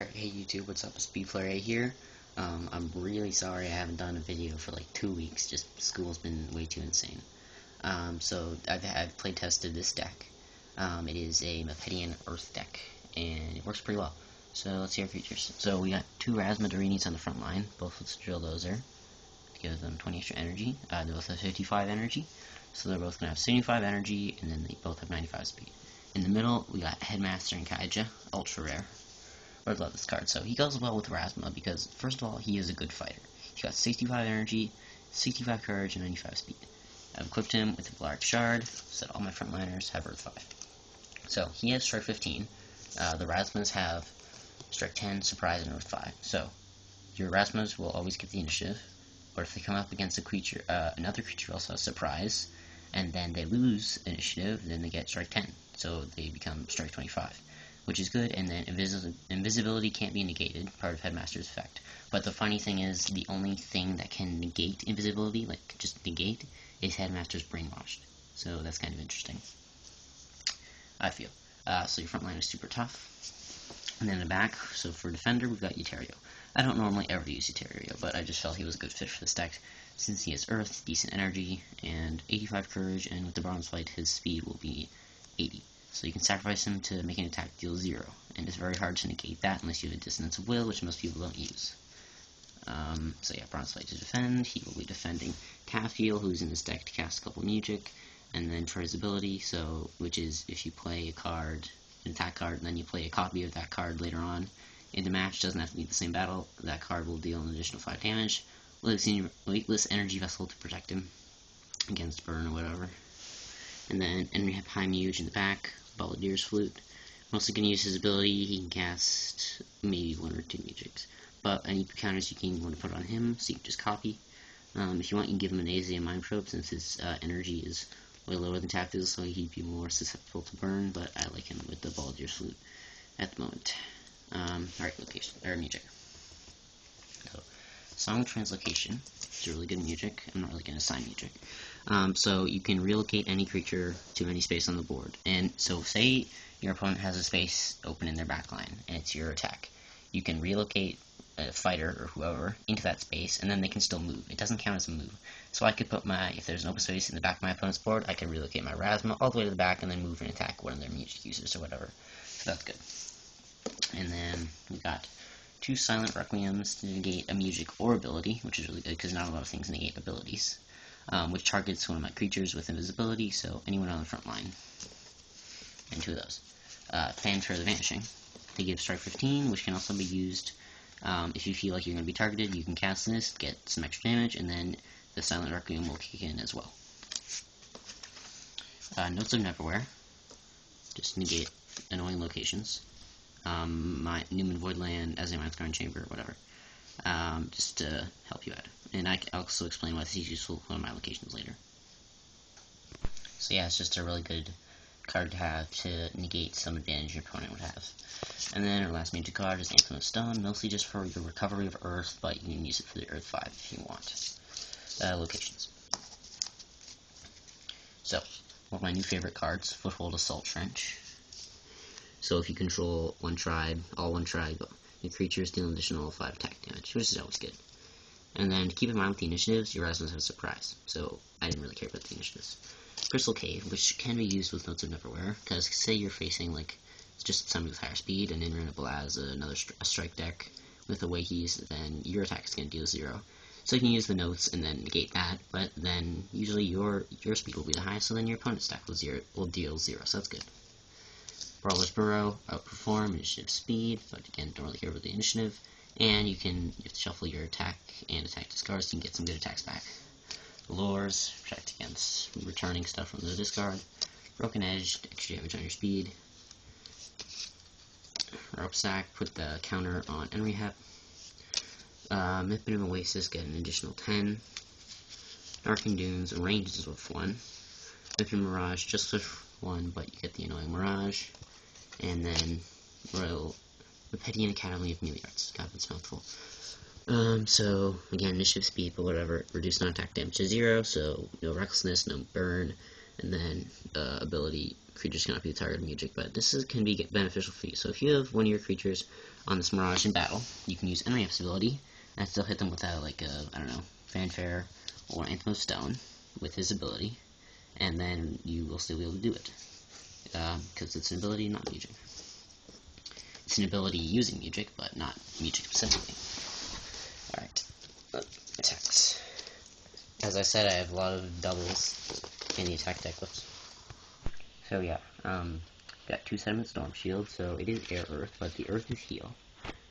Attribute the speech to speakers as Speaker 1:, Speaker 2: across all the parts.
Speaker 1: Alright, hey YouTube, what's up? It's Speedplayer here. I'm really sorry I haven't done a video for like 2 weeks, just school's been way too insane. So I've play tested this deck. It is a Mephidian Earth deck, and it works pretty well. So let's see our features. So we got 2 Razmadarinis on the front line, both with Drill Dozer, to give them 20 extra energy. They both have 55 energy, so they're both going to have 75 energy, and then they both have 95 speed. In the middle, we got Headmaster and Kaija, ultra rare. I love this card. So he goes well with Rasma because, first of all, he is a good fighter. He's got 65 energy, 65 courage, and 95 speed. I've equipped him with a large shard, so that all my frontliners have Earth 5. So he has Strike 15. The Rasmas have Strike 10, Surprise, and Earth 5. So your Rasmas will always get the initiative, but if they come up against a creature, another creature also has Surprise, and then they lose initiative, then they get Strike 10. So they become Strike 25. Which is good, and then invisibility can't be negated, part of Headmaster's effect. But the funny thing is, the only thing that can negate invisibility, like just negate, is Headmaster's brainwashed. So that's kind of interesting, I feel. So your front line is super tough. And then in the back, so for Defender, we've got Euterio. I don't normally ever use Euterio, but I just felt he was a good fit for this deck, since he has Earth, decent energy, and 85 courage, and with the Bronze Fight, his speed will be 80. So you can sacrifice him to make an attack deal 0, and it's very hard to negate that unless you have a Dissonance of Will, which most people don't use. So yeah, Bronze Fight to defend. He will be defending Tafiel, who's in this deck to cast a couple Music, and then for his ability, which is if you play a card, an attack card, and then you play a copy of that card later on in the match, doesn't have to be the same battle, that card will deal an additional 5 damage. Weightless Energy Vessel to protect him against burn or whatever. And then we have High Muge in the back, Balladeer's Flute. I'm also going to use his ability. He can cast maybe 1 or 2 Musics. But any counters you can want to put on him, so you can just copy. If you want, you can give him an Azea Mind Probe, since his energy is way lower than Tafiel's, so he'd be more susceptible to burn, but I like him with the Balladeer's Flute at the moment. Alright, location, or Music. So, Song of Translocation is a really good Music. I'm not really going to assign Music. So you can relocate any creature to any space on the board. And so say your opponent has a space open in their backline, and it's your attack. You can relocate a fighter or whoever into that space, and then they can still move. It doesn't count as a move. So I could put if there's an open space in the back of my opponent's board, I could relocate my Rasma all the way to the back and then move and attack one of their Music users or whatever. So that's good. And then we got 2 Silent Requiems to negate a Music or ability, which is really good because not a lot of things negate abilities. Which targets one of my creatures with invisibility, so anyone on the front line. And 2 of those. Fanfare the Vanishing. They give Strike 15, which can also be used if you feel like you're going to be targeted. You can cast this, get some extra damage, and then the Silent Requiem will kick in as well. Notes of Neverwhere. Just negate annoying locations. My Newman Voidland, as a Scarring Chamber, whatever. Just to help you out. And I'll also explain why this is useful for one of my locations later. So yeah, it's just a really good card to have to negate some advantage your opponent would have. And then our last Music card is Anthem of Stone, mostly just for the recovery of Earth, but you can use it for the Earth 5 if you want. Locations. So, one of my new favorite cards, Foothold Assault Trench. So if you control one tribe, your creatures deal an additional 5 attack damage, which is always good. And then, keep in mind with the initiatives, your Rasmus have Surprise, so I didn't really care about the initiatives. Crystal Cave, which can be used with Notes of Neverwhere, because say you're facing, just somebody with higher speed, and Inrunnable as a strike deck with Awakeys, then your attack is going to deal 0. So you can use the notes and then negate that, but then usually your speed will be the highest, so then your opponent's deck will deal 0, so that's good. Brawler's Burrow, outperform, initiative speed, but again, don't really care about the initiative. And you have to shuffle your attack and attack discards so you can get some good attacks back. Lures, protect against returning stuff from the discard. Broken Edge, extra damage on your speed. Rope Sack, put the counter on Enrihep. Mippenum Oasis, get an additional 10. Darkened Dunes, ranges with 1. Mippenum Mirage, just with 1, but you get the annoying Mirage. And then Mephidian Academy of Milliards. God, that's a mouthful. So, again, initiative speed, but whatever. Reduce non-attack damage to 0, so no recklessness, no burn, and then ability creatures cannot be the target of magic, but can be beneficial for you. So if you have one of your creatures on this Mirage in battle, you can use NRF's ability and still hit them without, like, I don't know, Fanfare or Anthem of Stone with his ability, and then you will still be able to do it. Because it's an ability, not magic. It's an ability using magic, but not magic specifically. Alright, attacks. As I said, I have a lot of doubles in the attack deck. Whoops. So yeah, got 2 Sediment Storm Shield, so it is Air Earth, but the Earth is Heal.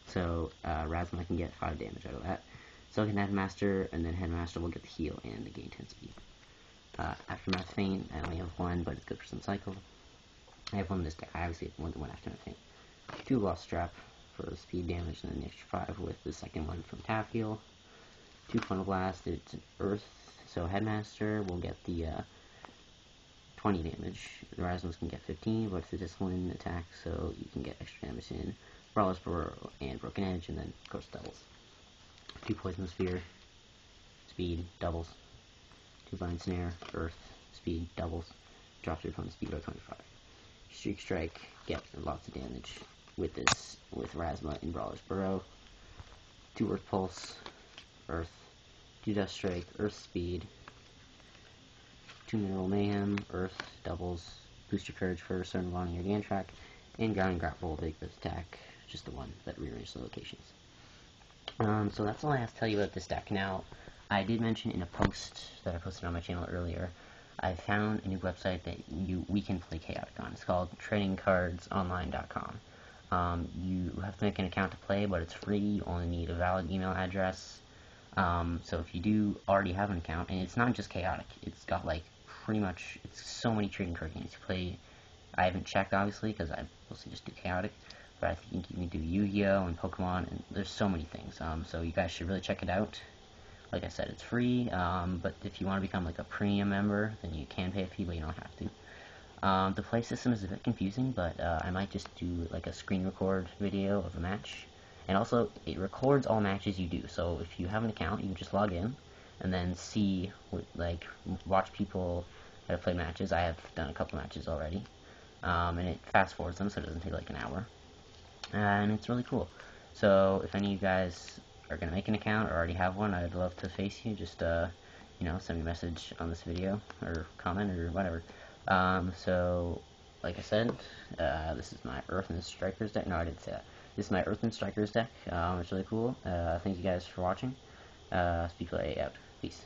Speaker 1: So Razma can get 5 damage out of that. Silicon Headmaster, and then Headmaster will get the heal and the gain 10 speed. Aftermath Feint, I only have 1, but it's good for some cycle. I have 1 in this deck. I obviously have more than 1 Aftermath Feint. 2 Lost Strap for speed damage, and then the extra 5 with the second one from Tap Heal. 2 Funnel Blast, it's an Earth, so Headmaster will get the 20 damage. The Rasmus can get 15, but it's a discipline attack, so you can get extra damage in Brawler's Burrow and Broken Edge, and then of course doubles. 2 Poison Sphere, speed, doubles. 2 Bind Snare, Earth, speed, doubles. Drops your opponent's speed by 25. Streak Strike, get lots of damage with this, with Razma in Brawler's Burrow. 2 Earth Pulse, Earth. 2 Dust Strike, Earth speed. 2 Mineral Mayhem, Earth, doubles. Boost your courage for a certain one on your game track. And Ground Grapple, big boost attack, just the one that rearranges the locations. So that's all I have to tell you about this deck. Now, I did mention in a post that I posted on my channel earlier, I found a new website that we can play Chaotic on. It's called tradingcardsonline.com. You have to make an account to play, but it's free. You only need a valid email address. So if you do already have an account, and it's not just Chaotic, it's got like pretty much, it's so many trading card games to play. I haven't checked obviously because I mostly just do Chaotic, but I think you can do Yu-Gi-Oh! And Pokemon, and there's so many things. So you guys should really check it out. Like I said, it's free, but if you want to become like a premium member, then you can pay a fee, but you don't have to. The play system is a bit confusing, but I might just do like a screen record video of a match. And also, it records all matches you do, so if you have an account, you can just log in, and then see, like, watch people that have played matches. I have done a couple matches already, and it fast forwards them, so it doesn't take like an hour. And it's really cool. So, if any of you guys are going to make an account or already have one, I'd love to face you. Just, you know, send me a message on this video, or comment, or whatever. So, like I said, this is my Earthen Strikers deck. No, I didn't say that. This is my Earthen Strikers deck. It's really cool. Thank you guys for watching. Speedplay out. Peace.